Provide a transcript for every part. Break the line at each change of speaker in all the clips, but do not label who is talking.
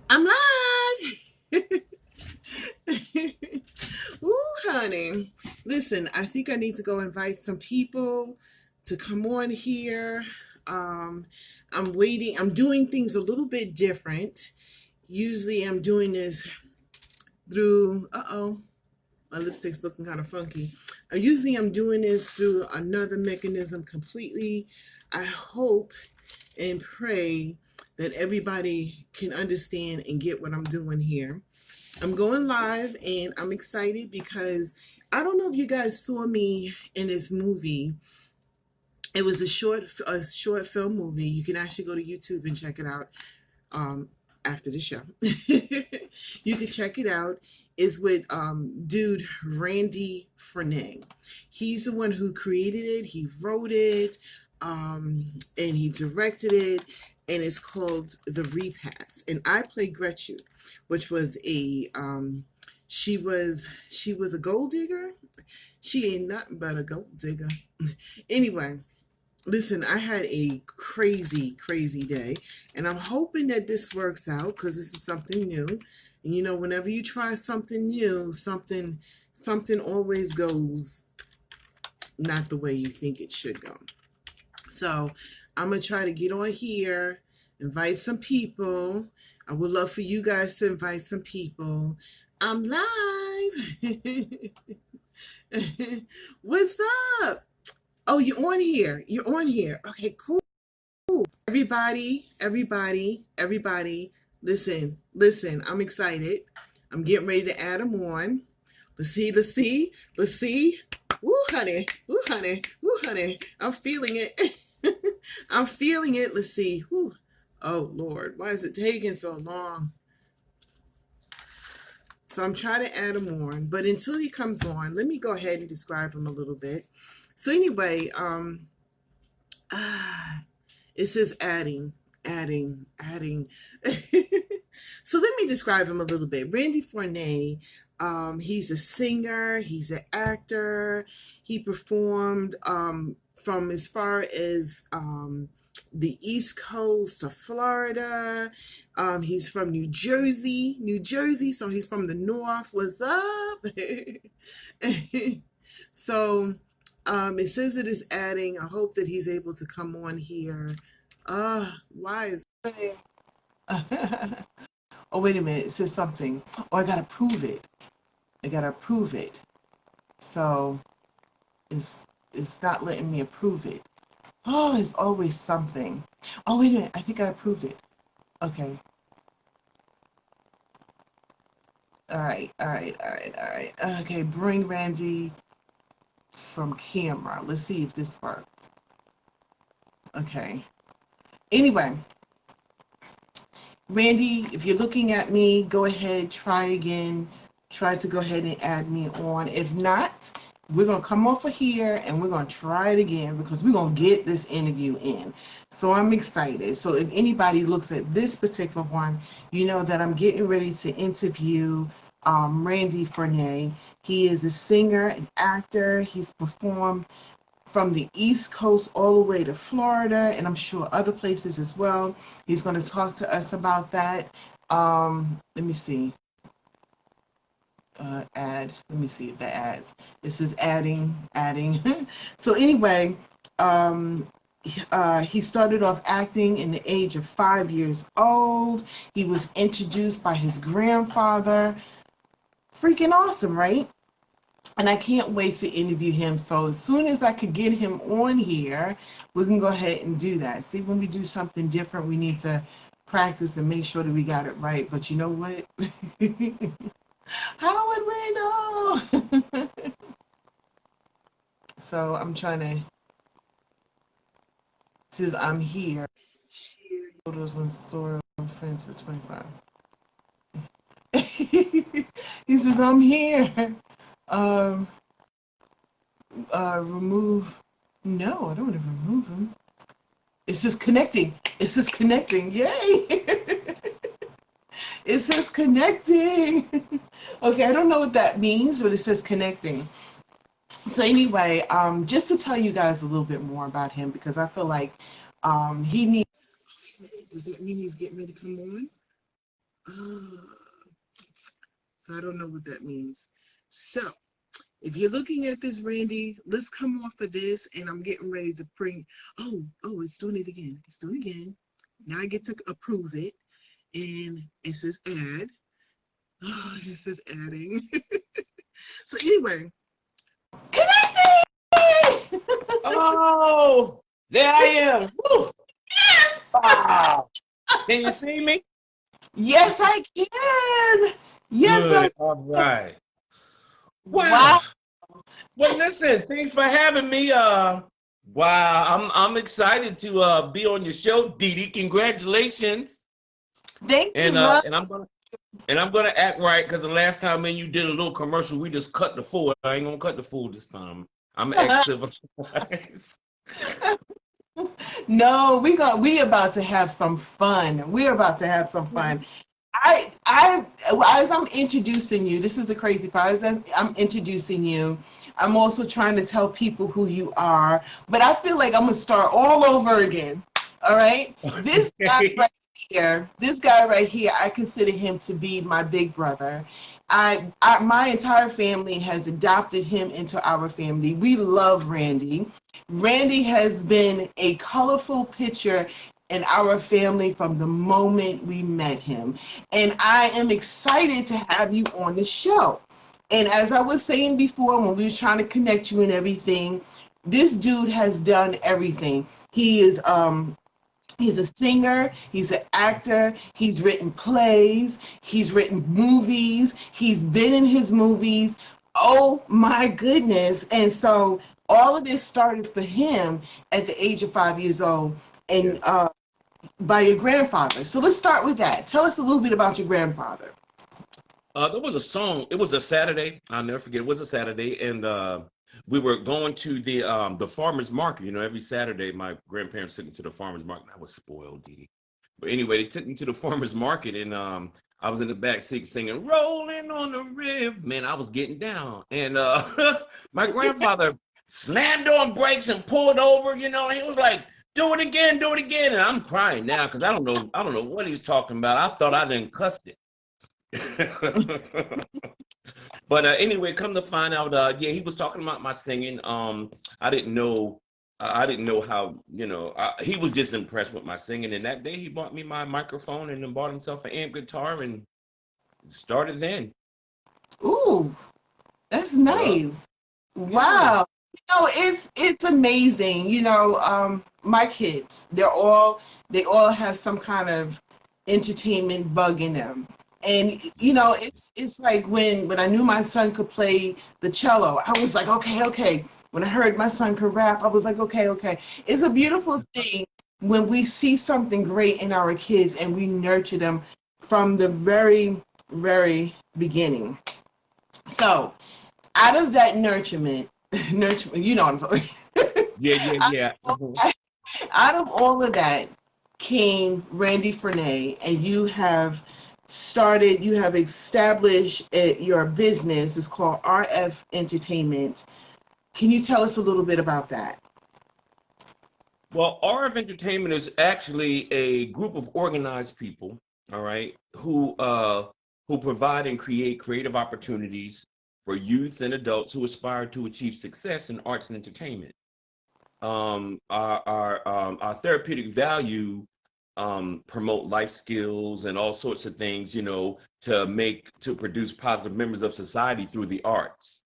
I'm live. Ooh, honey. Listen, I think I need to go invite some people to come on here. Um, I'm waiting. I'm doing things a little bit different. Usually I'm doing this through, my lipstick's looking kind of funky. Usually I'm doing this through another mechanism completely. I hope and pray that everybody can understand and get what I'm doing here. I'm going live and I'm excited because I don't know if you guys saw me in this movie. It was a short film movie. You can actually go to YouTube and check it out after the show. You can check it out. It's with dude Randie Forne. He's the one who created it. He wrote it, and he directed it, and it's called The Repast. And I played Gretchen, which was a she was a gold digger. She ain't nothing but a gold digger. Anyway, listen, I had a crazy, crazy day, and I'm hoping that this works out because this is something new. And you know, whenever you try something new, something always goes not the way you think it should go. So I'm gonna try to get on here, invite some people. I would love for you guys to invite some people. I'm live. What's up? Oh, you're on here. You're on here. Okay, cool. Everybody, listen. I'm excited. I'm getting ready to add them on. Let's see. Woo, honey. I'm feeling it. I'm feeling it. Let's see. Woo. Oh, Lord, why is it taking so long? So I'm trying to add him on, but until he comes on, let me go ahead and describe him a little bit. So anyway, ah, it says adding. So let me describe him a little bit. Randie Forne, he's a singer, he's an actor. He performed from as far as the East Coast to Florida. He's from New Jersey, so he's from the North. What's up? So it says it is adding. I hope that he's able to come on here. Why is oh, wait a minute. It says something. Oh, I gotta prove it. So it's it's not letting me approve it. Oh, it's always something. Oh, wait a minute. I think I approved it. Okay. All right. Okay, bring Randy from camera. Let's see if this works. Okay. Anyway, Randy, if you're looking at me, go ahead, try again. Try to go ahead and add me on. If not, we're going to come off of here and we're going to try it again because we're going to get this interview in. So I'm excited. So if anybody looks at this particular one, you know that I'm getting ready to interview Randie Forne. He is a singer, an actor. He's performed from the East Coast all the way to Florida, and I'm sure other places as well. He's going to talk to us about that. Let me see. Add. Let me see if that adds. This is adding. So anyway, um, he started off acting in the age of 5 years old. He was introduced by his grandfather. Freaking awesome, right? And I can't wait to interview him. So as soon as I could get him on here, we can go ahead and do that. See, when we do something different, we need to practice and make sure that we got it right. But you know what? How would we know? So I'm trying to, since I'm here, share photos on story on friends for 25. He says, I'm here. Um, remove. No, I don't want to remove him. It's just connecting. It's just connecting. Yay! It says connecting. Okay, I don't know what that means, but it says connecting. So anyway, just to tell you guys a little bit more about him because I feel like he needs. Does that mean he's getting ready to come on? So I don't know what that means. So if you're looking at this, Randie, let's come off of this, and I'm getting ready to bring. Oh, it's doing it again. It's doing it again. Now I get to approve it, and it says add. Oh, it says adding. So anyway,
Connected!
Oh, there I am. Woo!
Yes!
Wow. Can you see me?
Yes, I can. Yes, I
Good. All
can.
right.
Wow.
Wow. Well, listen, thanks for having me. Wow, I'm excited to be on your show, Dee Dee. Congratulations.
Thank you,
And
love.
I'm gonna act right because the last time when you did a little commercial, we just cut the fool. I ain't gonna cut the fool this time. I'm ex civilized.
No, we about to have some fun. We're about to have some fun. As I'm introducing you, this is the crazy part. As I'm introducing you, I'm also trying to tell people who you are. But I feel like I'm gonna start all over again. All right, this guy right here, I consider him to be my big brother. My entire family has adopted him into our family. We love Randie. Randie has been a colorful picture in our family from the moment we met him. And I am excited to have you on the show. And as I was saying before, when we were trying to connect you and everything, this dude has done everything. He's a singer, he's an actor, he's written plays, he's written movies, he's been in his movies. Oh my goodness. And so all of this started for him at the age of 5 years old and
Yes.
by your grandfather. So let's start with that. Tell us a little bit about your grandfather.
There was a song. It was a Saturday. I'll never forget. It was a Saturday, and we were going to the farmers market. You know, every Saturday, my grandparents took me to the farmers market. I was spoiled, Dee Dee. But anyway, they took me to the farmers market, and I was in the back seat singing "Rolling on the River." Man, I was getting down, and my grandfather slammed on brakes and pulled over. You know, he was like, do it again," and I'm crying now because I don't know what he's talking about. I thought I didn't cuss it. But anyway, come to find out, yeah, he was talking about my singing. I didn't know, I didn't know how, he was just impressed with my singing. And that day, he bought me my microphone and then bought himself an amp guitar and started then.
Ooh, that's
Yeah,
nice.
yeah,
Wow. It's amazing. My kids, they all have some kind of entertainment bug in them. And it's like when I knew my son could play the cello, I was like, okay, okay. When I heard my son could rap, I was like, okay, okay. It's a beautiful thing when we see something great in our kids and we nurture them from the very, very beginning. So, out of that nurturement, you know what I'm talking.
yeah, yeah, yeah.
Out of all of that came Randie Forne, and you have established your business. It's called RF Entertainment. Can you tell us a little bit about that?
Well, RF Entertainment is actually a group of organized people, all right, who provide and create creative opportunities for youth and adults who aspire to achieve success in arts and entertainment. Our therapeutic value promote life skills and all sorts of things, to produce positive members of society through the arts.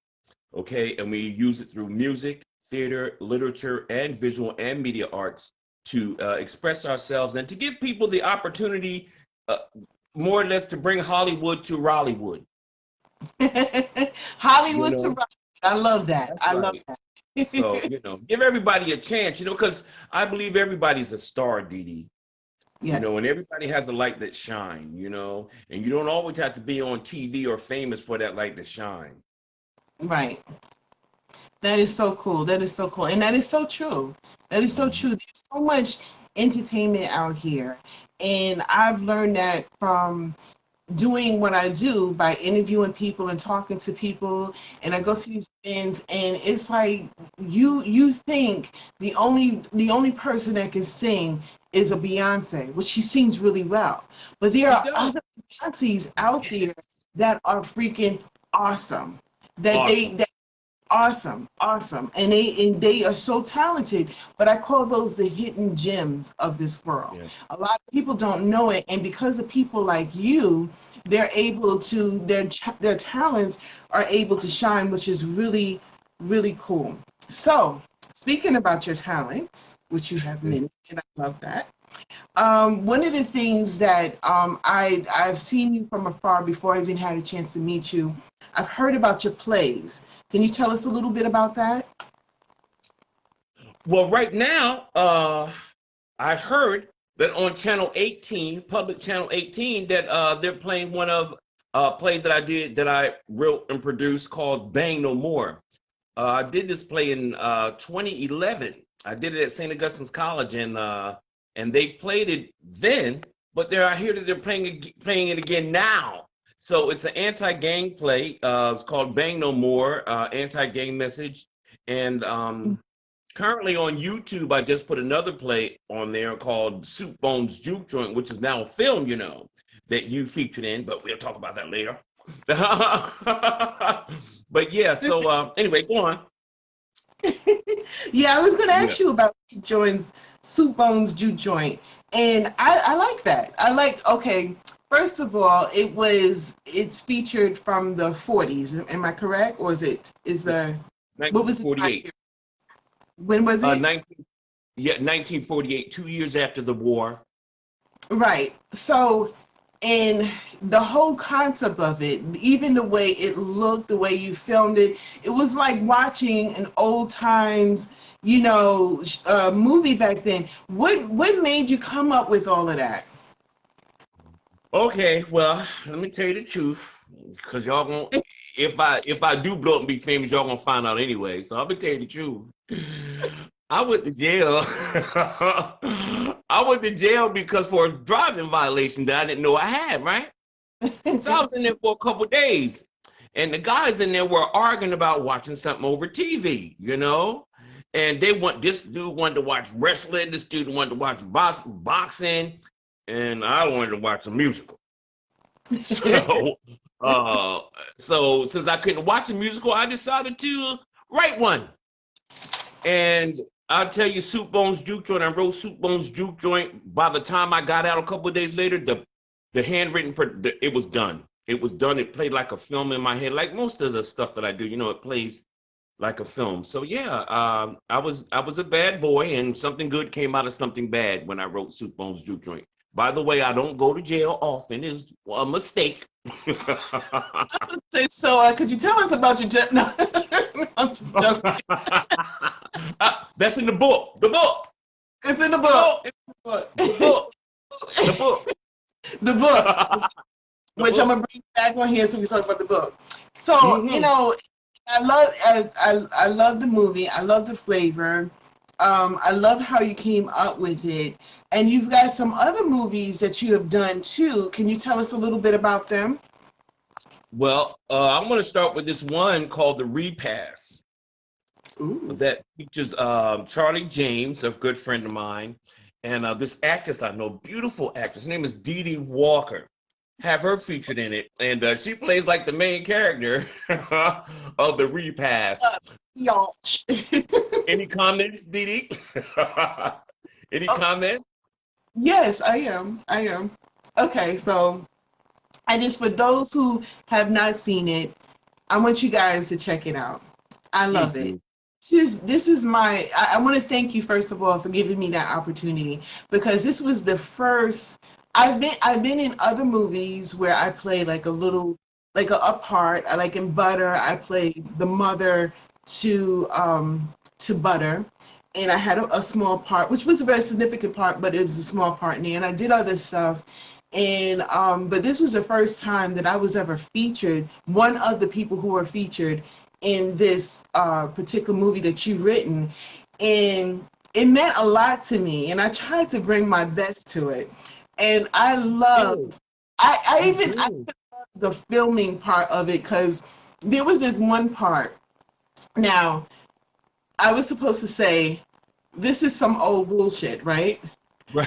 Okay, and we use it through music, theater, literature, and visual and media arts to express ourselves and to give people the opportunity, uh, more or less, to bring Hollywood to Rollywood. You
Hollywood to
know,
rock. I love that.
that's
I love
right. So,
that.
give everybody a chance, because I believe everybody's a star, Dee Dee.
Yes,
And everybody has a light that shine, and you don't always have to be on TV or famous for that light to shine.
right. That is so cool. That is so cool. And that is so true. That is so
Mhm.
true. There's so much entertainment out here. And I've learned that from doing what I do by interviewing people and talking to people. And I go to these events and it's like you think the only person that can sing is a Beyonce, which she sings really well. But there
She
are other
does.
Beyonces out there that are freaking awesome. That
Awesome.
they awesome, awesome, and they are so talented. But I call those the hidden gems of this world.
Yeah.
A lot of people don't know it, and because of people like you, they're able to their talents are able to shine, which is really really cool. So speaking about your talents, which you have many, and I love that. One of the things that I've seen you from afar before I even had a chance to meet you. I've heard about your plays. Can you tell us a little bit about that?
Well, right now, I heard that on Channel 18, public Channel 18, that they're playing one of play that I did that I wrote and produced called Bang No More. I did this play in 2011. I did it at St. Augustine's College, and they played it then, but I hear that they're playing it again now. So it's an anti-gang play. It's called Bang No More, anti-gang message, and currently on YouTube, I just put another play on there called Soup Bones Juke Joint, which is now a film, that you featured in, but we'll talk about that later. But yeah, so anyway, go on.
Yeah, I was going to
Yeah.
ask you about Juke Joint's Soup Bones Juke Joint, and I like that. I like. Okay, first of all, it's featured from the 40s. Am I correct, or is what was the time
1948.
period? When was it?
19, yeah, 1948, 2 years after the war.
Right. So, and the whole concept of it, even the way it looked, the way you filmed it, it was like watching an old times, movie back then. What made you come up with all of that?
Okay, well, let me tell you the truth, because y'all gonna if I do blow up and be famous, y'all gonna find out anyway. So I'm gonna tell you the truth. I went to jail. I went to jail because for a driving violation that I didn't know I had, right? So I was in there for a couple of days, and the guys in there were arguing about watching something over TV. And this dude wanted to watch wrestling, this dude wanted to watch boxing, and I wanted to watch a musical. So, uh, so since I couldn't watch a musical, I decided to write one. And I'll tell you, Soup Bones Juke Joint. I wrote Soup Bones Juke Joint. By the time I got out a couple of days later, the handwritten, it was done. It was done. It played like a film in my head, like most of the stuff that I do. It plays like a film. So yeah, I was a bad boy, and something good came out of something bad when I wrote Soup Bones Juke Joint. By the way, I don't go to jail often. It's a mistake.
So, could you tell us about your jet? No, I'm just joking.
That's in the book. The book.
It's in the
The
book.
book.
It's in the
The
book.
book. The book.
The book,
The
which I'm
book.
gonna bring back on here so we talk about the book. So,
Hmm.
I love the movie. I love the flavor. I love how you came up with it. And you've got some other movies that you have done too. Can you tell us a little bit about them?
Well, I'm going to start with this one called The Repast
Ooh.
that features Charlie James, a good friend of mine, and this actress I know, beautiful actress. Her name is Dee Dee Walker. Have her featured in it, and she plays like the main character of The Repast.
Yaunch.
Any comments, Dee Dee? Any
Oh,
comments?
yes, I am. I am. Okay, so I just for those who have not seen it, I want you guys to check it out. I
Please
love it.
do.
This is my I want to thank you first of all for giving me that opportunity because this was the first I've been in other movies where I play like a little like a part. I like in Butter, I played the mother to Butter. And I had a small part, which was a very significant part, but it was a small part in there. And I did other stuff. And but this was the first time that I was ever featured, one of the people who were featured in this particular movie that you've written. And it meant a lot to me. And I tried to bring my best to it. And I
Oh,
love,
you
I
do.
love the filming part of it because there was this one part. Now, I was supposed to say, this is some old bullshit, right?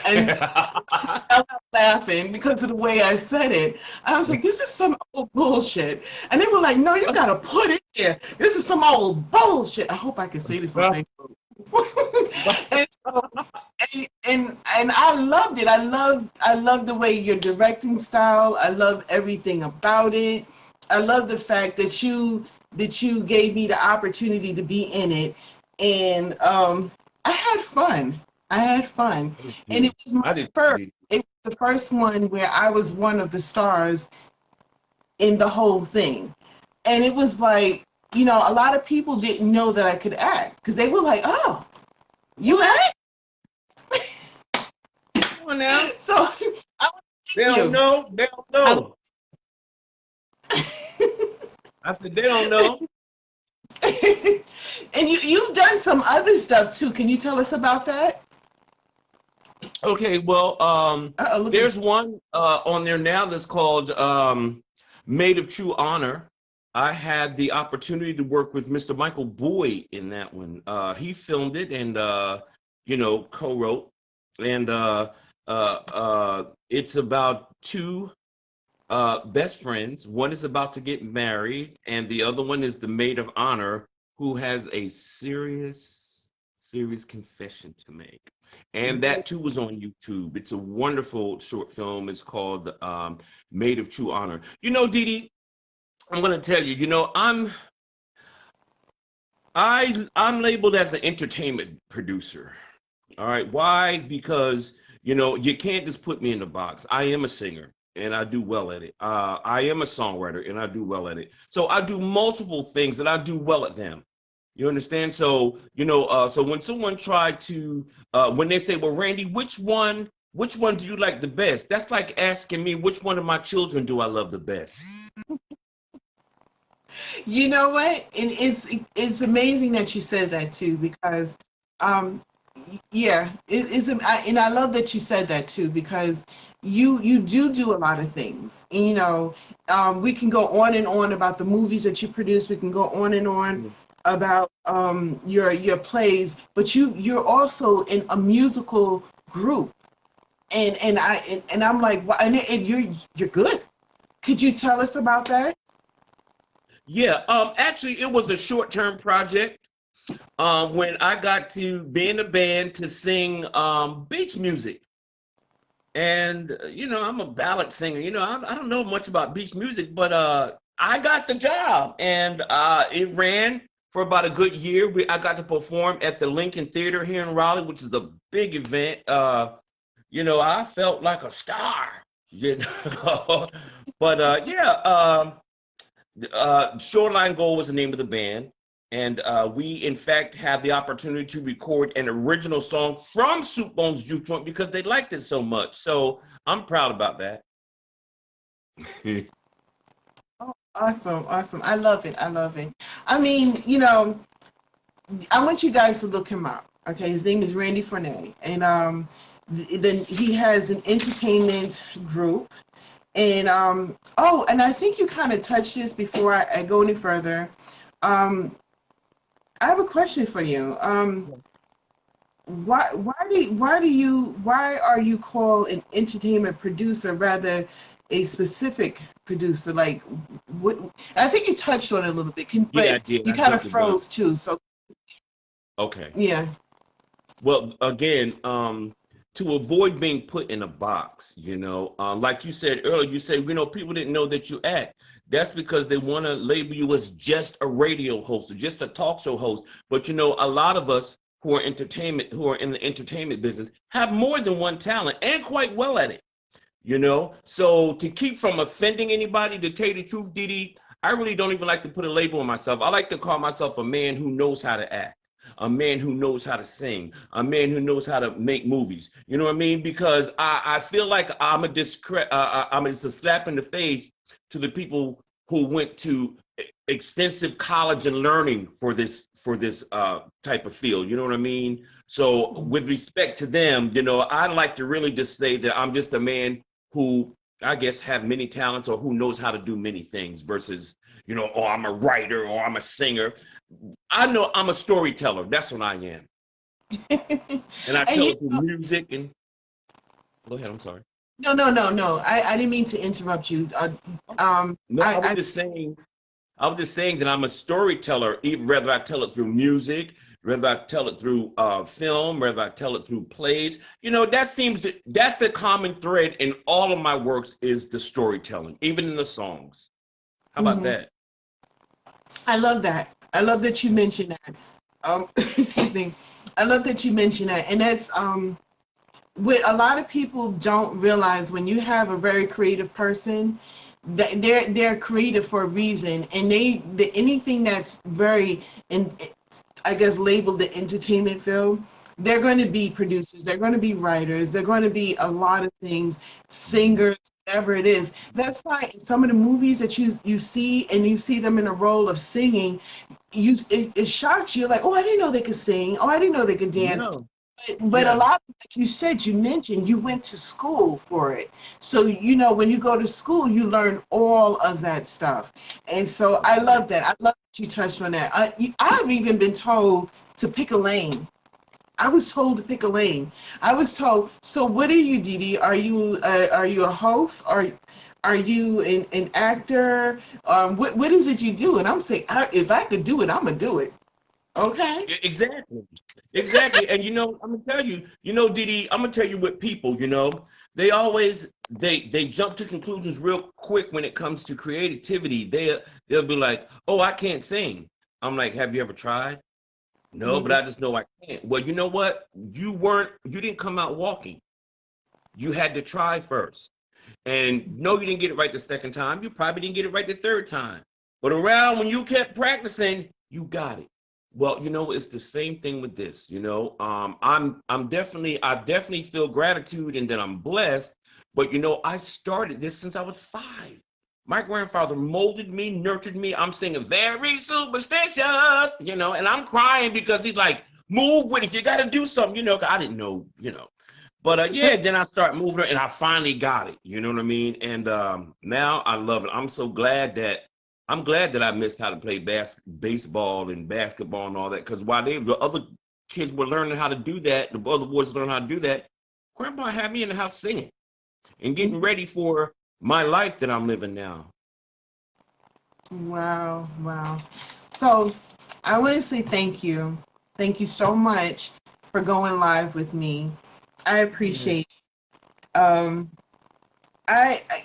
And
Right.
fell out laughing because of the way I said it. I was like, this is some old bullshit. And they were like, no, you gotta put it there. This is some old bullshit. I hope I can say this on Facebook. and so and I loved it. I love the way your directing style. I love everything about it. I love the fact that you gave me the opportunity to be in it, and I had fun. I had fun, and it was my
I did
first.
too.
It was the first one where I was one of the stars in the whole thing, and it was like, a lot of people didn't know that I could act because they were like, "Oh, you
What?
act?"
Come on now.
So I was
They
with
don't
you.
know. They don't
I,
know. I said they don't know.
and you've done some other stuff too. Can you tell us about that?
Okay, well,
Uh-oh, look at
there's one on there now that's called Made of True Honor. I had the opportunity to work with Mr. Michael Boyd in that one. He filmed it and co-wrote. And it's about two best friends. One is about to get married, and the other one is the maid of honor who has a serious confession to make. And that too was on YouTube. It's a wonderful short film. It's called Maid of True Honor. Dee Dee, I'm gonna tell you, I'm labeled as the entertainment producer. All right. Why? Because, you can't just put me in the box. I am a singer and I do well at it. I am a songwriter and I do well at it. So I do multiple things and I do well at them. You understand? So, so when someone tried to, when they say, well, Randie, which one do you like the best? That's like asking me, which one of my children do I love the best?
You know what? And it's amazing that you said that too, because um yeah, and I love that you said that too, because you do a lot of things. And, we can go on and on about the movies that you produce. We can go on and on about your plays, but you're also in a musical group, and I'm like, and you're good. Could you tell us about that?
Yeah, actually, it was a short-term project. When I got to be in a band to sing beach music. And, I'm a ballad singer. I don't know much about beach music, but I got the job. And it ran for about a good year. I got to perform at the Lincoln Theater here in Raleigh, which is a big event. I felt like a star, you know. But yeah, Shoreline Gold was the name of the band. And we, in fact, had the opportunity to record an original song from Soup Bones Juke Joint because they liked it so much. So I'm proud about that.
Oh, awesome, awesome. I love it. I love it. I mean, I want you guys to look him up. Okay, his name is Randie Forne, and then he has an entertainment group. And oh, and I think you kind of touched this before I go any further. Um, I have a question for you. Why are you called an entertainment producer rather a specific producer? Like, what? I think you touched on it a little bit,
Yeah, I
but
did.
you
I
kind of
jumped the gun.
froze too. So
Okay.
yeah.
Well, again, to avoid being put in a box, like you said earlier, you said, people didn't know that you act. That's because they want to label you as just a radio host or just a talk show host. But, a lot of us who are in the entertainment business have more than one talent and quite well at it. So to keep from offending anybody, to tell you the truth, Dee Dee, I really don't even like to put a label on myself. I like to call myself a man who knows how to act, a man who knows how to sing, a man who knows how to make movies. You know what I mean? Because I feel like I'm just a slap in the face to the people who went to extensive college and learning for this type of field. You know what I mean? So with respect to them, I'd like to really just say that I'm just a man who I guess have many talents or who knows how to do many things versus, oh, I'm a writer or I'm a singer. I know I'm a storyteller. That's what I am. And I
And
tell it through music and Go ahead. I'm sorry.
No. I didn't mean to interrupt you.
No, I was just saying that I'm a storyteller, even whether I tell it through music, whether I tell it through film, whether I tell it through plays. That's the common thread in all of my works is the storytelling, even in the songs. How about
hmm
that?
I love that. I love that you mentioned that. Excuse me. I love that you mentioned that, and that's what a lot of people don't realize when you have a very creative person that they're creative for a reason, and anything that's very in I guess labeled the entertainment field, they're going to be producers, they're going to be writers, they're going to be a lot of things,
Mhm.
singers, whatever it is. That's why in some of the movies that you see and you see them in a role of singing, it shocks you like, oh, I didn't know they could sing, oh, I didn't know they could dance.
Yeah,
But a
yeah,
lot, like you said, you mentioned you went to school for it. So, when you go to school, you learn all of that stuff. And so
that's
I
right.
love that. I love that you touched on that. I've even been told to pick a lane. I was told to pick a lane. I was told, so what are you, Dee Dee? Are you a host? Are you an actor? What is it you do? And I'm saying, if I could do it, I'm gonna do it. Okay.
Exactly. Exactly. And I'm gonna tell you, Didi, I'm gonna tell you what people, they always they jump to conclusions real quick when it comes to creativity. They'll be like, oh, I can't sing. I'm like, have you ever tried? No, but
Mhm.
I just know I can't. Well, you know what? You didn't come out walking. You had to try first. And no, you didn't get it right the second time. You probably didn't get it right the third time. But around when you kept practicing, you got it. Well, it's the same thing with this. I definitely feel gratitude and that I'm blessed. But I started this since I was 5. My grandfather molded me, nurtured me. I'm singing very superstitious, and I'm crying because he's like, move with it. You got to do something, 'cause I didn't know. But yeah, then I start moving and I finally got it. You know what I mean? And now I love it. I'm glad that I missed how to play baseball and basketball and all that. Because while the other kids were learning how to do that, the other boys learning how to do that, Grandpa had me in the house singing and getting ready for my life that I'm living now.
Wow, wow. So I want to say thank you. Thank you so much for going live with me. I
Yeah.
appreciate it.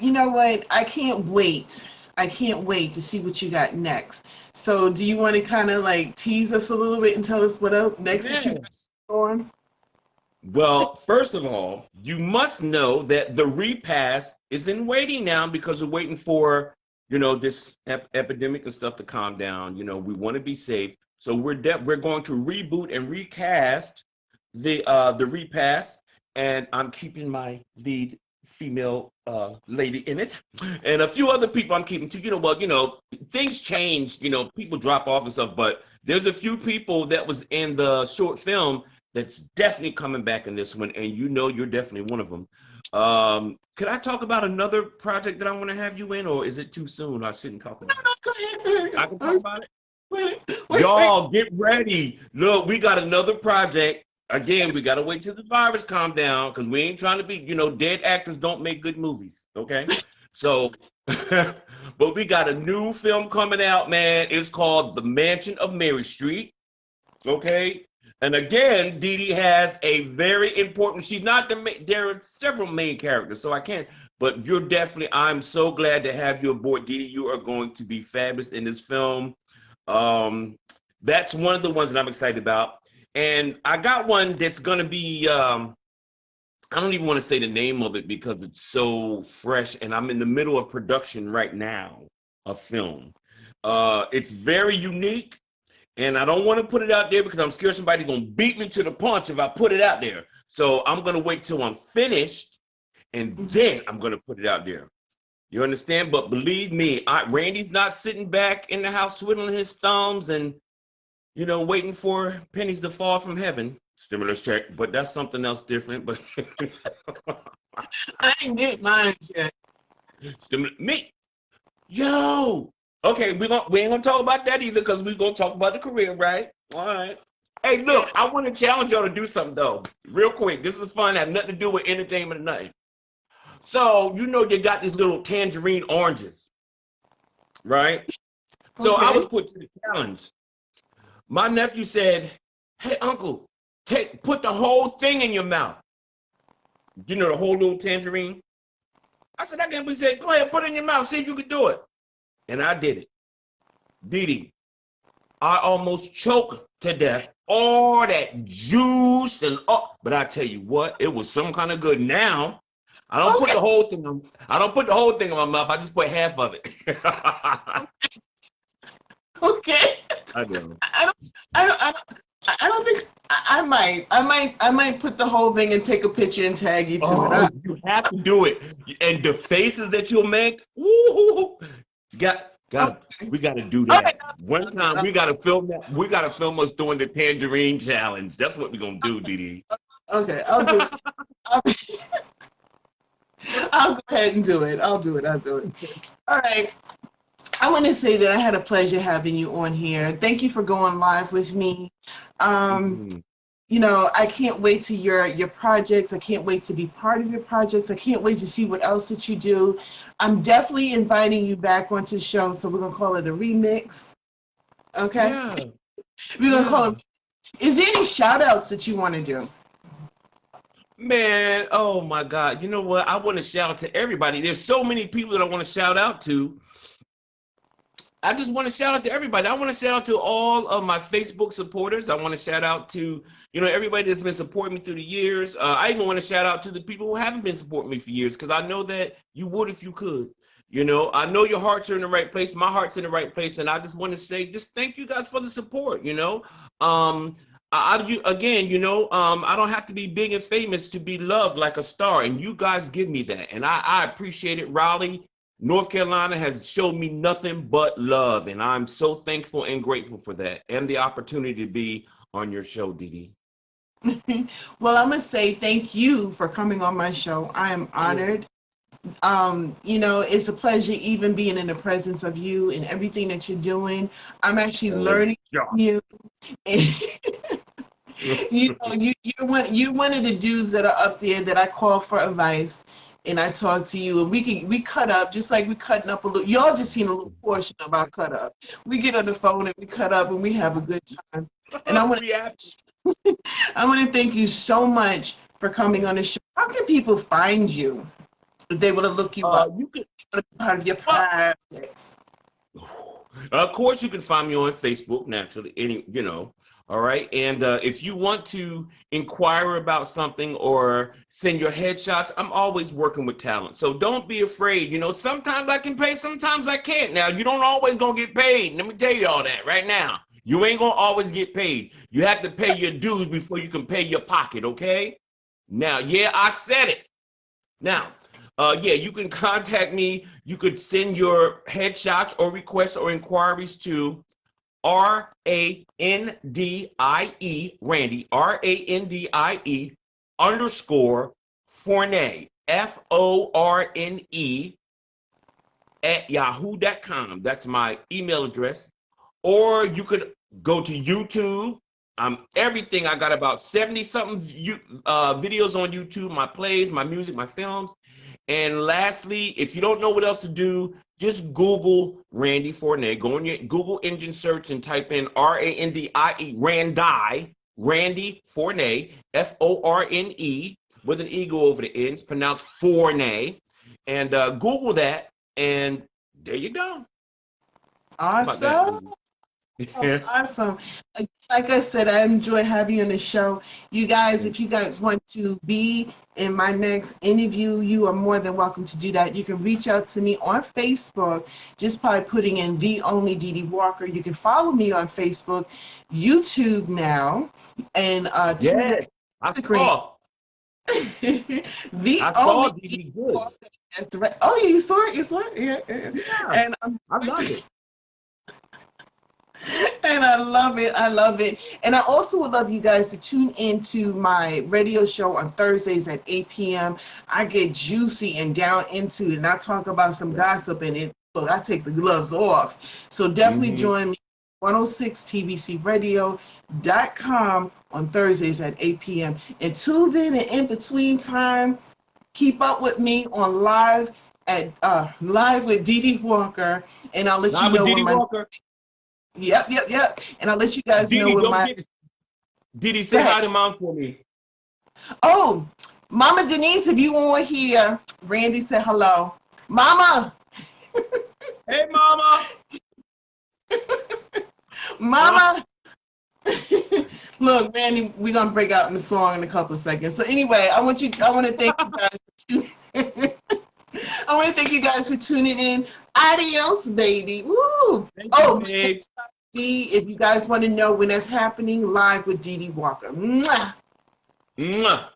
You know what? I can't wait. I can't wait to see what you got next. So do you want to kind of like tease us a little bit and tell us what else next that you got
Yes.
going?
Well, first of all, you must know that the repast is in waiting now because we're waiting for, this epidemic and stuff to calm down. We want to be safe. So we're going to reboot and recast the repast, and I'm keeping my lead female lady in it, and a few other people I'm keeping too. Things change. People drop off and stuff, but there's a few people that was in the short film that's definitely coming back in this one, and you're definitely one of them. Could I talk about another project that I want to have you in, or is it too soon? I shouldn't talk about it.
Go ahead.
I can talk about it.
Wait.
Y'all get ready. Look, we got another project. Again, we gotta wait till the virus calm down because we ain't trying to be, dead actors don't make good movies. Okay. So but we got a new film coming out, man. It's called The Mansion of Mary Street. Okay. And again, Dee Dee has a very important, she's not there are several main characters, so I can't, but I'm so glad to have you aboard, Dee Dee. You are going to be fabulous in this film. Um, that's one of the ones that I'm excited about. And I got one that's going to be, I don't even want to say the name of it because it's so fresh and I'm in the middle of production right now, a film. It's very unique. And I don't want to put it out there because I'm scared somebody's going to beat me to the punch if I put it out there. So I'm going to wait till I'm finished and
Mhm.
then I'm going to put it out there. You understand? But believe me, Randy's not sitting back in the house twiddling his thumbs and, waiting for pennies to fall from heaven. Stimulus check, but that's something else different. But
I didn't get mine yet.
me, yo, okay, we ain't gonna talk about that either because we're gonna talk about the career, right? All right. Hey, look, I want to challenge y'all to do something though, real quick. This is fun. Have nothing to do with entertainment or nothing. So you know you got these little tangerine oranges, right? So I was
Okay.
put to the challenge. My nephew said, "Hey, uncle, put the whole thing in your mouth. You know the whole little tangerine." I said, "I can't." He said, "Go ahead, put it in your mouth. See if you can do it." And I did it. Dee Dee, I almost choked to death. All that juice and but I tell you what, it was some kind of good. Now I don't put
Okay.
the whole thing on. I don't put the whole thing in my mouth. I just put half of it.
Okay.
I know.
I don't. I don't. I don't. I don't think I might put the whole thing and take a picture and tag you to it.
Oh, you have to do it. And the faces that you'll make, woo, we gotta do
All right,
that. One time we gotta film that. We gotta film us doing the tangerine challenge. That's what we're gonna do, Dee Dee.
okay, I'll do it. I'll, I'll go ahead and do it. I'll do it. I'll do it. All right. I want to say that I had a pleasure having you on here. Thank you for going live with me. Um,
Mhm.
you know, I can't wait to your projects. I can't wait to be part of your projects. I can't wait to see what else that you do. I'm definitely inviting you back onto the show, so we're gonna call it a remix. Okay?
Yeah,
We're gonna call
yeah.
it. Is there any shout outs that you want to do?
Man, oh my God. You know what? I want to shout out to everybody. There's so many people that I want to shout out to. I just want to shout out to everybody. I want to shout out to all of my Facebook supporters. I want to shout out to, everybody that's been supporting me through the years. I even want to shout out to the people who haven't been supporting me for years, because I know that you would if you could. I know your hearts are in the right place. My heart's in the right place. And I just want to say, just thank you guys for the support. I don't have to be big and famous to be loved like a star. And you guys give me that. And I appreciate it. Raleigh, North Carolina has showed me nothing but love, and I'm so thankful and grateful for that, and the opportunity to be on your show, Dee Dee.
Well, I'm gonna say thank you for coming on my show. I am honored. It's a pleasure even being in the presence of you and everything that you're doing. I'm actually
Oh,
learning from you. You're one of the dudes that are up there that I call for advice, and I talk to you, and we cut up just like we cutting up a little. Y'all just seen a little portion of our cut up. We get on the phone and we cut up and we have a good time. And
we have
I want to thank you so much for coming on the show. How can people find you if they want to look you up?
you can
Part of your
well,
projects.
of course you can find me on Facebook naturally. All right. And if you want to inquire about something or send your headshots, I'm always working with talent. So don't be afraid. Sometimes I can pay, sometimes I can't. Now, you don't always gonna get paid. Let me tell you all that right now. You ain't gonna always get paid. You have to pay your dues before you can pay your pocket, okay? Now, yeah, I said it. Now, yeah, you can contact me. You could send your headshots or requests or inquiries to Randie, Randie underscore Forne, Forne at yahoo.com. That's my email address. Or you could go to YouTube. Everything. I got about 70 something videos on YouTube, my plays, my music, my films. And lastly, if you don't know what else to do, just Google Randie Forne. Go on your Google engine search and type in Randie, Randie Forne, Forne, with an E go over the ends, pronounced Forne. And Google that, and there you go. How about that,
Awesome.
baby?
Awesome. Like I said, I enjoy having you on the show. You guys,
Thank
if you guys want to be in my next interview, you are more than welcome to do that. You can reach out to me on Facebook just by putting in the only Dee Dee Walker. You can follow me on Facebook, YouTube now, and Twitter,
Yes, I
Instagram.
saw.
The
I saw
only
Dee
Dee
Dee
Dee
good.
Walker. That's right. Oh, yeah, you saw it. You saw it. Yeah, yeah.
Yeah,
And
I love it.
and I love it. I love it. And I also would love you guys to tune into my radio show on Thursdays at 8 p.m. I get juicy and down into it, and I talk about some gossip in it. But I take the gloves off. So definitely
Hmm.
join me 106tbcradio.com on Thursdays at 8 p.m. Until then, and in between time, keep up with me on live with Dee Dee Walker, and I'll let you
Now with
know
Dee
when
Dee
my
Walker.
yep, and I'll let you guys
Dee
know
Dee,
when
don't
my
forget. Dee Dee,
go
say
ahead.
hi to mom for me.
Oh, Mama Denise, if you want here, Randie said hello. Mama,
Hey, mama.
Mama. Look, Randy, we're gonna break out in the song in a couple of seconds. So anyway, I want to thank you guys I want to thank you guys for tuning in. Adios, baby. Woo!
Thank you,
Oh,
babe.
if you guys want to know when that's happening, live with Dee Dee Walker. Mwah!
Mwah.